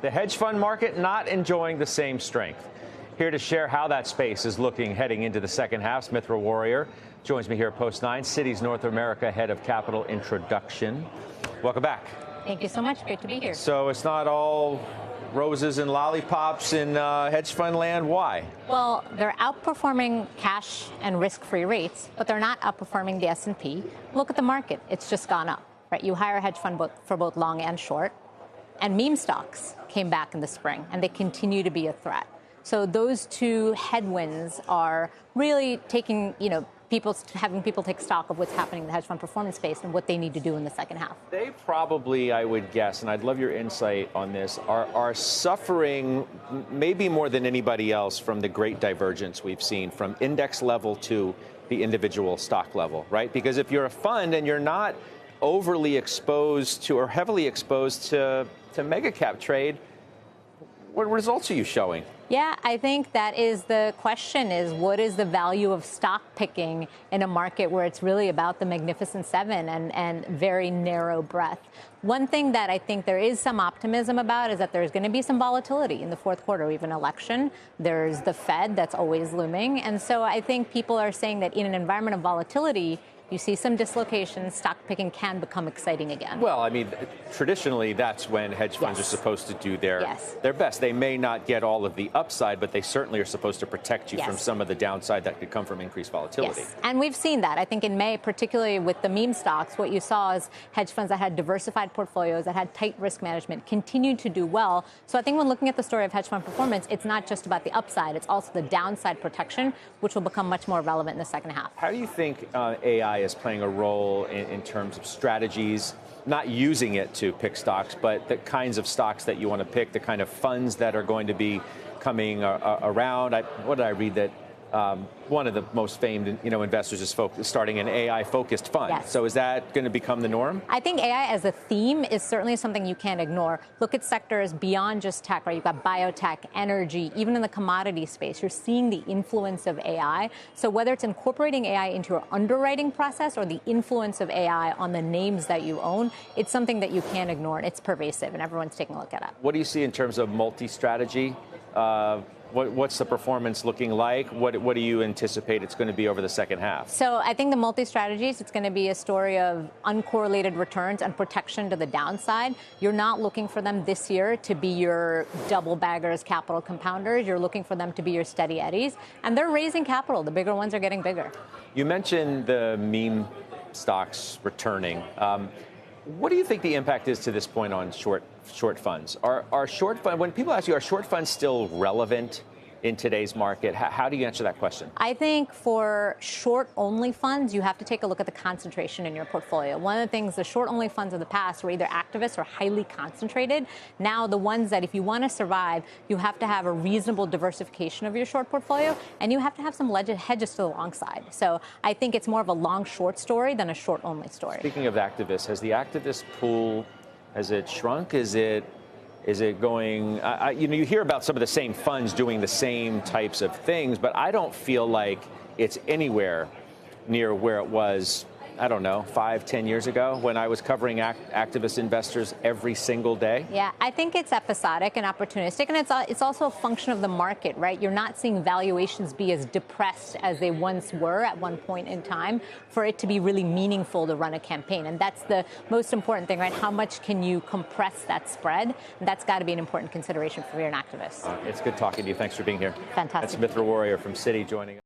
The hedge fund market not enjoying the same strength. Here to share how that space is looking heading into the second half, Mithra Warrior joins me here at Post 9, Citi's North America Head of Capital Introduction. Welcome back. Thank you so much. Great to be here. So it's not all roses and lollipops in hedge fund land. Why? Well, they're outperforming cash and risk-free rates, but they're not outperforming the S&P. Look at the market. It's just gone up, right? You hire a hedge fund for both long and short, and meme stocks came back in the spring, and they continue to be a threat. So those two headwinds are really taking, having people take stock of what's happening in the hedge fund performance space and what they need to do in the second half. They probably, I would guess, and I'd love your insight on this, are suffering maybe more than anybody else from the great divergence we've seen from index level to the individual stock level, right? Because if you're a fund and you're not overly exposed to or heavily exposed to mega cap trade, what results are you showing? Yeah, I think that is the question, is what is the value of stock picking in a market where it's really about the Magnificent Seven and very narrow breadth. One thing that I think there is some optimism about is that there's going to be some volatility in the fourth quarter. We have an election. There's the Fed that's always looming. And so I think people are saying that in an environment of volatility, you see some dislocation, stock picking can become exciting again. Well, I mean, traditionally, that's when hedge funds are supposed to do their best. They may not get all of the upside, but they certainly are supposed to protect you from some of the downside that could come from increased volatility. Yes, and we've seen that. I think in May, particularly with the meme stocks, what you saw is hedge funds that had diversified portfolios, that had tight risk management, continued to do well. So I think when looking at the story of hedge fund performance, it's not just about the upside, it's also the downside protection, which will become much more relevant in the second half. How do you think AI is playing a role in terms of strategies, not using it to pick stocks, but the kinds of stocks that you want to pick, the kind of funds that are going to be coming around? What did I read that one of the most famed investors is starting an AI-focused fund. Yes. So is that going to become the norm? I think AI as a theme is certainly something you can't ignore. Look at sectors beyond just tech, right? You've got biotech, energy, even in the commodity space. You're seeing the influence of AI. So whether it's incorporating AI into your underwriting process or the influence of AI on the names that you own, it's something that you can't ignore, and it's pervasive, and everyone's taking a look at it. What do you see in terms of multi-strategy? What's the performance looking like? What do you anticipate it's going to be over the second half? So I think the multi-strategies, it's going to be a story of uncorrelated returns and protection to the downside. You're not looking for them this year to be your double baggers, capital compounders. You're looking for them to be your steady eddies. And they're raising capital. The bigger ones are getting bigger. You mentioned the meme stocks returning. What do you think the impact is to this point on short funds? Are short fund, when people ask you, are short funds still relevant in today's market? How do you answer that question? I think for short-only funds, you have to take a look at the concentration in your portfolio. One of the things, the short-only funds of the past were either activists or highly concentrated. Now, the ones that if you want to survive, you have to have a reasonable diversification of your short portfolio, and you have to have some hedges to the long side. So I think it's more of a long-short story than a short-only story. Speaking of activists, has the activist pool, has it shrunk? Is it going, you hear about some of the same funds doing the same types of things, but I don't feel like it's anywhere near where it was, I don't know, 5-10 years ago when I was covering activist investors every single day. Yeah, I think it's episodic and opportunistic, and it's also a function of the market, right? You're not seeing valuations be as depressed as they once were at one point in time for it to be really meaningful to run a campaign. And that's the most important thing, right? How much can you compress that spread? And that's got to be an important consideration for an activist. It's good talking to you. Thanks for being here. Fantastic. That's Mithra Warrior from Citi joining us.